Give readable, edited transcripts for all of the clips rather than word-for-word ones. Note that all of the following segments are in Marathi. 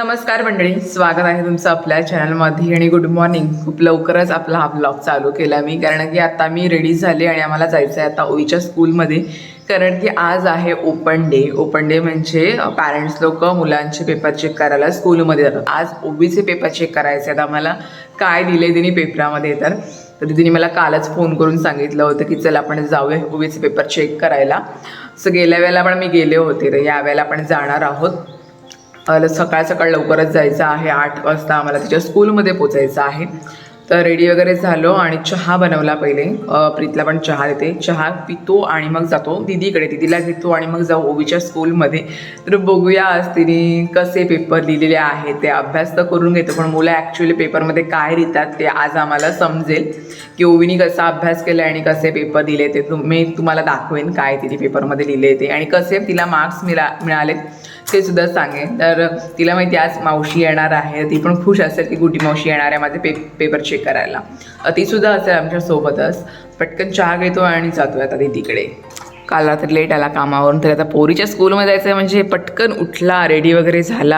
नमस्कार मंडळी, स्वागत आहे तुमचं आपल्या चॅनलमध्ये आणि गुड मॉर्निंग. खूप लवकरच आपला हा ब्लॉग चालू केला मी, कारण की आता मी रेडी झाले आणि आम्हाला जायचं आहे आता ओवीच्या स्कूलमध्ये. कारण की आज आहे ओपन डे. ओपन डे म्हणजे पॅरेंट्स लोक मुलांचे पेपर चेक करायला स्कूलमध्ये जातात. आज ओवीचे पेपर चेक करायचे आहेत आम्हाला. काय दिले तिने पेपरामध्ये तर दिदीने मला कालच फोन करून सांगितलं होतं की चल आपण जाऊया ओवीचे पेपर चेक करायला. सो गेल्या वेळेला पण मी गेले होते, तर यावेळेला आपण जाणार आहोत. सकाळ सकाळ लवकरच जायचं आहे. 8 वाजता आम्हाला तिच्या स्कूलमध्ये पोचायचं आहे. तर रेडी वगैरे झालो आणि चहा बनवला पहिले. प्रीतला पण चहा देते. चहा पितो आणि मग जातो दीदीकडे. दीदीला घेतो आणि मग जाऊ ओवीच्या स्कूलमध्ये. तर बघूया आज तिने कसे पेपर लिहिलेले आहेत ते. अभ्यास तर करून घेतो, पण मुलं ॲक्च्युली पेपरमध्ये काय लिहितात ते आज आम्हाला समजेल की ओवीनी कसा अभ्यास केला आणि कसे पेपर दिले ते. मी तुम्हाला दाखवेन काय तिने पेपरमध्ये लिहिले ते आणि कसे तिला मार्क्स मिळाले ते सुद्धा सांगेन. तर तिला माहिती आज मावशी येणार आहे. ती पण खुश असेल की गुडी मावशी येणार आहे माझे पेपर चेक करायला. तीसुद्धा असेल आमच्यासोबतच. पटकन चहा घेतो आणि जातो आता दीदीकडे. काल रात्री लेट आला कामावरून, तर आता पोरीच्या स्कूलमध्ये जायचं आहे म्हणजे पटकन उठला, रेडी वगैरे झाला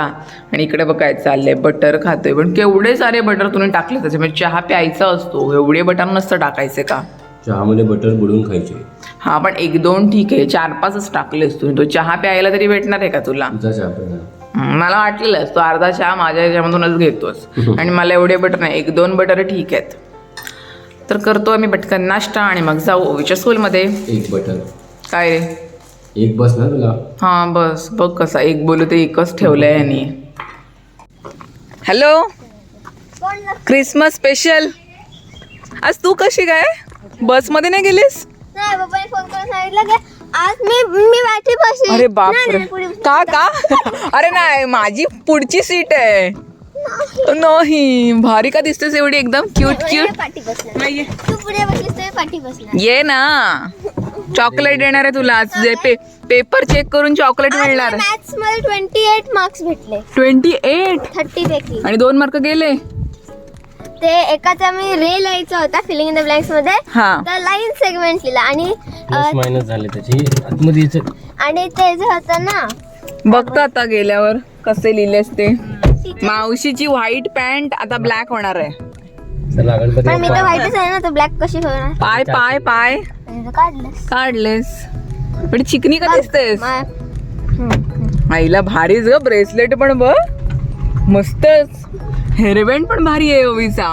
आणि इकडे बघायचं चाललंय बटर खातोय. पण केवढे सारे बटर तुम्ही टाकले त्याच्यामध्ये. चहा प्यायचा असतो, एवढे बटर नसतं टाकायचे का? चहामध्ये बटर बुडवून खायचे. हां, पण 1-2 ठीक आहे, 4-5च टाकलेस तुम्ही. तो चहा प्यायला तरी भेटणार आहे का तुला? मला वाटलेलंच तो अर्धा चहा माझ्या याच्यामधूनच घेतोस. आणि मला एवढे बटर नाही, 1-2 बटर ठीक आहेत. तर करतो आम्ही पटकन नाश्ता आणि मग जाऊ ओवीच्या स्कूलमध्ये. एक बटर काय रे? एक बस ना तुला? हां बस. बघ कसा एक बोलू ते एकच ठेवलंय यांनी. Hello, Christmas special. आज तू कशी काय बसमध्ये नाही गेलीस? नाही, पप्पाने फोन करून सांगितलं की आज मी बॅटरी बसली. अरे बापरे, का अरे नाही, माझी पुढची सीट आहे. नाही, भारी का दिसतेस एवढी एकदम क्यूट पाठी बसला. नाही. तू पुढे बसलीस तर पाठी बसला. ये ना, चॉकलेट येणार आहे तुला आज. जे पेपर चेक करून चॉकलेट मिळणार. मॅथ्स मध्ये 28 मार्क्स भेटले. 28? 30 पैकी. आणि 2 मार्क गेले. ते एकाचा मी रे लिहायचा होता फिलिंग इन द ब्लँक्स मध्ये, हा, तर लाईन सेगमेंट लिहिला आणि प्लस मायनस झाले त्याची आतमध्ये. आणि ते जे होतं ना, बघतो आता गेल्यावर कसे लिहिलेस ते. मावशीची व्हाईट पॅन्ट आता ब्लॅक होणार आहे. पण मी तर व्हाईटच आहे ना, तर ब्लॅक कशी होणार? पाय पाय पाय काढलंस. काढलेस. पण चिकनी का दिसतेस? आईला भारीच ग. ब्रेसलेट पण बघ मस्तच. हेअरबँड पण भारी आहे ओवीचा.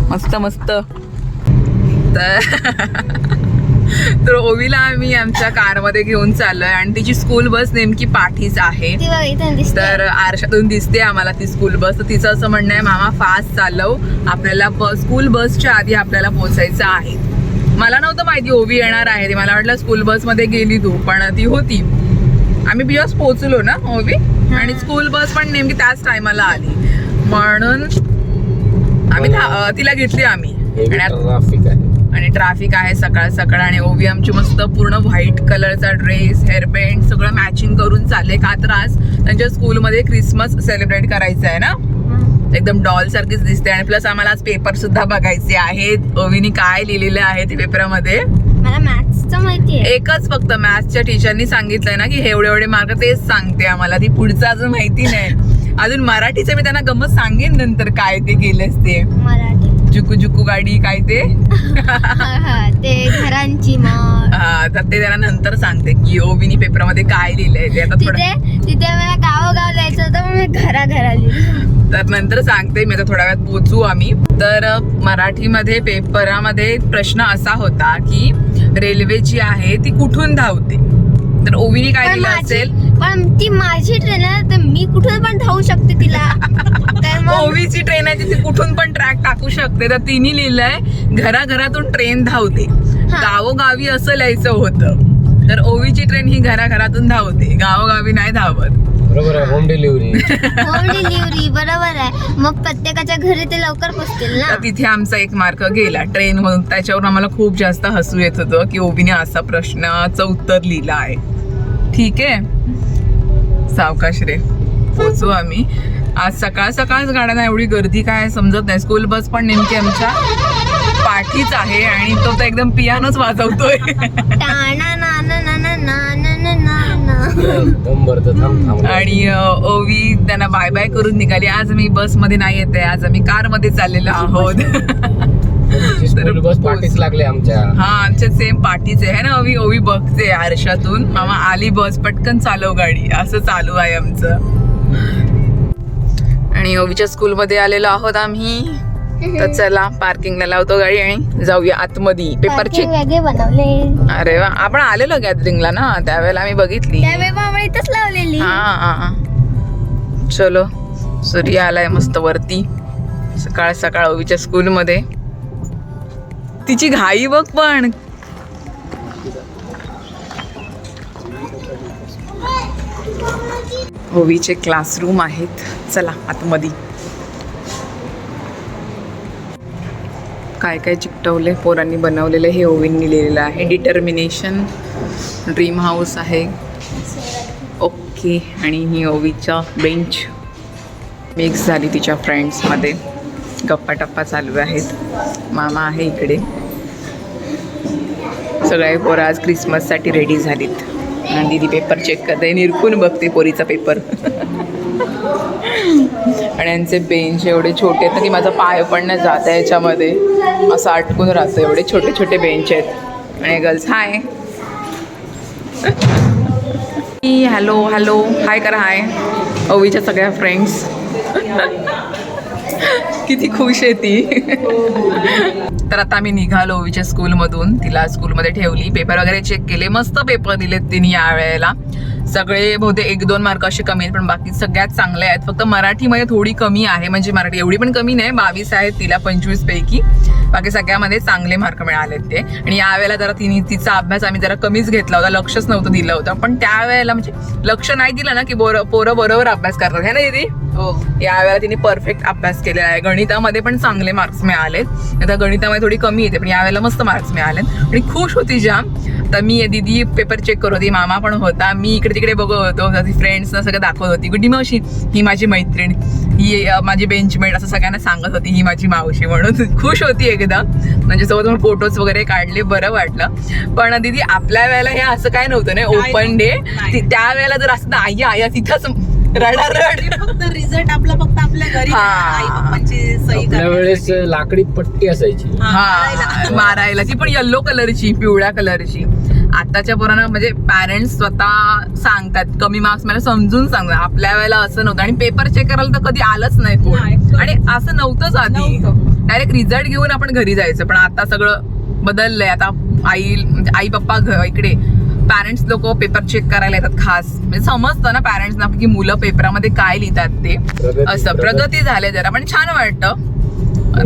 मस्त मस्त. तर ओवीला आम्ही आमच्या कारमध्ये घेऊन चाललोय आणि तिची स्कूल बस नेमकी पाठीच आहे. ती बघ इथून दिसते. तर आरशातून दिसते आम्हाला ती स्कूल बस. तर तिचं असं म्हणणं आहे, मामा फास्ट चालव, आपल्याला स्कूल बसच्या आधी आपल्याला पोहोचायचं आहे. मला नव्हतं माहिती ओवी येणार आहे ते. मला वाटलं स्कूल बसमध्ये गेली तू, पण ती होती. आम्ही बियास पोहोचलो ना ओवी, आणि स्कूल बस पण नेमकी त्याच टायमाला आली म्हणून आम्ही तिला घेतली आम्ही. आणि ट्रॅफिक आहे सकाळ सकाळ. आणि ओवी आमची मस्त पूर्ण व्हाईट कलरचा ड्रेस, हेअरबँड सगळं मॅचिंग करून चालले. का तर आज त्यांच्या स्कूलमध्ये क्रिसमस सेलिब्रेट करायचं आहे ना, एकदम डॉल सारखीच दिसते. आणि प्लस आम्हाला आज पेपर सुद्धा बघायचे आहेत. ओवीनी काय लिहिलेलं आहे ते पेपरामध्ये. मला मॅथ्सचं माहिती आहे. एकच फक्त मॅथ्सच्या टीचरनी सांगितलंय ना की हे एवढे मार्क, तेच सांगते आम्हाला. ती पुढचं अजून माहिती नाही. अजून मराठीचं मी त्यांना गमत सांगेन नंतर काय ते केलंस ते. मराठी जुकू जुकू गाडी काय ते. ते घरांची मग. हा, तर ते त्यांना नंतर सांगते की ओवीनी पेपरमध्ये काय लिहिलंय ते. आता तिथे मला गावोगाव जायचं होतं, पण मी घरा लिहिलं. तर नंतर सांगते मी. आता थोड्या वेळात पोहोचू आम्ही. तर मराठीमध्ये पेपरामध्ये प्रश्न असा होता की रेल्वे जी आहे ती कुठून धावते. तर ओवीनी काय दिलं असेल? पण ती माझी ट्रेन आहे, तर मी कुठून पण धावू शकते तिला. तर मग ओवीची ट्रेन आहे, ती कुठून पण ट्रॅक टाकू शकते. तर तिने लिहिलंय घराघरातून ट्रेन धावते. गावोगावी असं लिहायचं होतं. तर ओवीची ट्रेन ही घराघरातून धावते, गावोगावी नाही धावत. बरोबर आहे. Home delivery. होम डिलिव्हरी बरोबर आहे. मग प्रत्येकाच्या घरी ते लवकर पोहोचतील ना. तर तिथे आमचा 1 मार्क गेला ट्रेन मधून. त्याच्यावर आम्हाला खूप जास्त हसू येत होतं की ओवीने असा प्रश्नाचं उत्तर लिहिलं आहे. ठीक आहे, सावकाश रे. पोचू आम्ही. आज सकाळ सकाळच गाड्यांना एवढी गर्दी काय समजत नाही. स्कूल बस पण नेमकी आमच्या पाठीच आहे आणि तो तर एकदम पियानोच वाजवतोय. टाणा ना ना ना ना ना ना ना ना ना. दम भरतं थांब. आणि ओवी त्यांना बाय बाय करून निघाली. आज मी बसमध्ये नाही येते, आज आम्ही कारमध्ये चाललेलो आहोत. स्कूल बस पाठीच लागले आमच्या. हा, आमच्या सेम पाठीचे आहे ना. ओवी बघते आरशातून, मामा आली बस, पटकन चालव गाडी, असं चालू आहे आमचं. आणि ओवीच्या स्कूलमध्ये आलेलो आहोत आम्ही. तर चला पार्किंगला लावतो गाडी आणि जाऊया आतमध्ये पेपर चेक. वेगळे बनवले. अरे वा, आपण आलेलो गॅदरिंगला ना, त्यावेळेला आम्ही बघितली. त्यावेळेला आम्हाला इथंच लावलेली. हा, चलो. सूर्य आलाय मस्त वरती, सकाळ सकाळ ओवीच्या स्कूलमध्ये. तिची घाई बघ पण. ओवीचे क्लासरूम आहेत. चला आतमध्ये. काय काय चिकटवले पोरांनी बनवलेलं हे ओवींनी लिहिलेलं आहे. डिटर्मिनेशन, ड्रीम हाऊस आहे. ओके. आणि ही ओवीच्या बेंच मिक्स झाली तिच्या फ्रेंड्समध्ये. गप्पा टप्पा चालू आहेत. मामा आहे इकडे. सगळे पोरं आज क्रिसमससाठी रेडी झालीत. आणि दीदी पेपर चेक करते, निरखून बघते पोरीचा पेपर. आणि यांचे बेंच एवढे छोटे आहेत ना की माझा पाय पण नाही जात आहे याच्यामध्ये, असं अटकून राहतं. एवढे छोटे छोटे बेंच आहेत. आणि गर्ल्स हाय, हॅलो हॅलो, हाय करा. हाय ओवीच्या सगळ्या फ्रेंड्स. किती खुश आहे ती. तर आता आम्ही निघालो ओवीच्या स्कूलमधून. तिला स्कूलमध्ये ठेवली, पेपर वगैरे चेक केले, मस्त पेपर दिलेत तिने या वेळेला. सगळे बहुतेक 1-2 मार्क असे कमी आहेत, पण बाकी सगळ्यात चांगले आहेत. फक्त मराठीमध्ये थोडी कमी आहे, म्हणजे मराठी एवढी पण कमी नाही, 22 आहेत तिला 25 पैकी. बाकी सगळ्यामध्ये चांगले मार्क मिळालेत ते. आणि यावेळेला जरा तिचा अभ्यास आम्ही जरा कमीच घेतला होता, लक्षच नव्हतं दिलं होतं. पण त्यावेळेला म्हणजे लक्ष नाही दिलं ना की पोरं बरोबर अभ्यास करतात, है ना दीदी? हो. यावेळेला तिने परफेक्ट अभ्यास केलेला आहे. गणितामध्ये पण चांगले मार्क्स मिळालेत. आता गणितामध्ये थोडी कमी येते, पण यावेळेला मस्त मार्क्स मिळालेत आणि खुश होती जाम. तर मी दीदी पेपर चेक करत होती, मामा पण होता, मी इकडे तिकडे बघत होतो. ती फ्रेंड्सना सगळं दाखवत होती. गुड्डी मावशी ही माझी मैत्रीण, ही माझी बेंचमेट, असं सगळ्यांना सांगत होती ही माझी मावशी म्हणून. खुश होती एकदम. म्हणजे सोबत फोटोज वगैरे काढले, बरं वाटलं. पण दीदी आपल्या वेळेला हे असं काय नव्हतं ना, ओपन डे. त्यावेळेला जर असं आया तिथंच रडारड. फक्त रिझल्ट आपला फक्त आपल्या घरी आई पप्पांची सही आपल्या वेळेस लाकडी पट्टी असायची. हा, मारायला. ती पण येल्लो कलरची, पिवळ्या कलरची. आताच्या पोरांना म्हणजे पॅरेंट्स स्वतः सांगतात कमी मार्क्स मला समजून सांगतात. आपल्या वेळेला असं नव्हतं. आणि पेपर चेक करायला तर कधी आलंच नाही कोण. आणि असं नव्हतंच आधी. डायरेक्ट रिझल्ट घेऊन आपण घरी जायचं. पण आता सगळं बदललंय. आता आई पप्पा इकडे पॅरेंट्स लोक पेपर चेक करायला येतात खास. म्हणजे समजतं ना पॅरेंट्सना की मुलं पेपरामध्ये काय लिहितात ते. असं प्रगती झाले जरा, पण छान वाटतं.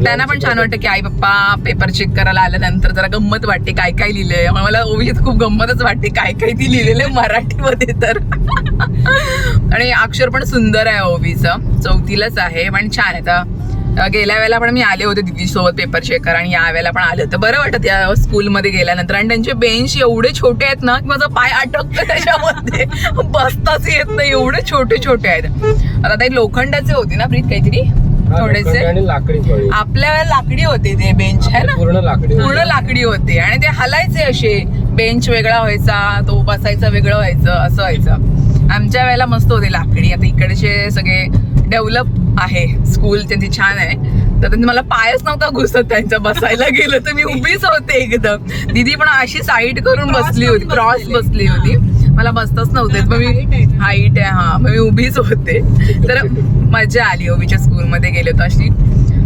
त्यांना पण छान वाटतं की आई पप्पा पेपर चेक करायला आल्यानंतर जरा गंमत वाटते काय काय लिहिलंय. मला ओवीत खूप गंमतच वाटते काय काय ती लिहिलेलं मराठीमध्ये तर. आणि अक्षर पण सुंदर आहे ओवीचं, 4थीलाच आहे, पण छान आहे. तर गेल्या वेळेला पण मी आले होते दीदीसोबत पेपर चेक करा, आणि या वेळेला पण आले होते. बरं वाटत या स्कूलमध्ये गेल्यानंतर. आणि त्यांचे बेंच एवढे छोटे आहेत ना की माझा पाय अटकतो त्याच्यामध्ये, बसताच येत नाही, एवढे छोटे छोटे आहेत. आता ते लोखंडाचे होते ना प्रीत काहीतरी थोडेसे. लाकडी आपल्या वेळेला लाकडी होते ते बेंच, है ना? पूर्ण लाकडी होते. आणि ते हलायचे असे, बेंच वेगळा व्हायचा, तो बसायचा वेगळं व्हायचं, असं व्हायचं. आमच्या वेळेला मस्त होते लाकडी. आता इकडचे सगळे डेव्हलप आहे स्कूल, त्यांची छान आहे. तर मला पायच नव्हता घुसत त्यांच्या. बसायला गेलं तर मी उभीच होते एकदम. दीदी पण अशी साईड करून बसली होती, क्रॉस बसली होती, मला बसताच नव्हते. मग मी हाईट आहे, हा, मग मी उभीच होते. तर मजा आली. ओवीच्या स्कूलमध्ये गेले होतो अशी.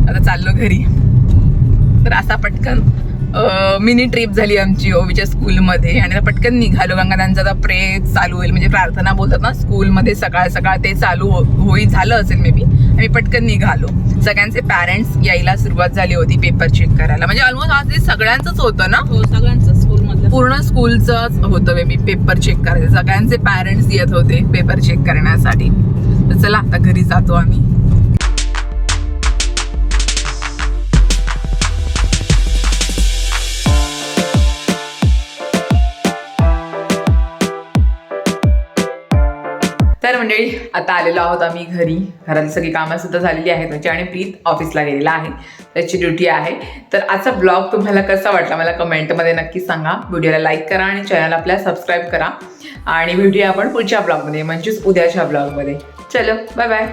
आता चाललो घरी. तर असा पटकन मिनी ट्रिप झाली आमची ओवीच्या स्कूलमध्ये. आणि पटकन निघालो, कारण त्यांचा आता प्रे चालू होईल, म्हणजे प्रार्थना बोलतात ना स्कूलमध्ये सकाळ सकाळ, ते चालू झालं असेल मे बी. आम्ही पटकन निघालो. सगळ्यांचे पॅरेंट्स यायला सुरुवात झाली होती पेपर चेक करायला. म्हणजे ऑलमोस्ट आज सगळ्यांचंच होतं ना, सगळ्यांचं स्कूलमधलं पूर्ण स्कूलचंच होतं मे बी पेपर चेक करायचं. सगळ्यांचे पॅरेंट्स येत होते पेपर चेक करण्यासाठी. तर चला आता घरी जातो आम्ही. तर मंडळी आता आलेलो आहोत आम्ही घरी. घरातली सगळी कामं सुद्धा झालेली आहेत म्हणजे. आणि प्रीत ऑफिसला गेलेला आहे. त्याची ड्युटी आहे. तर आजचा ब्लॉग तुम्हाला कसा वाटला मला कमेंटमध्ये नक्की सांगा. व्हिडिओला लाईक करा आणि चॅनल आपल्या सबस्क्राईब करा आणि भेटूया आपण पुढच्या ब्लॉगमध्ये म्हणजेच उद्याच्या ब्लॉगमध्ये. चलो बाय बाय.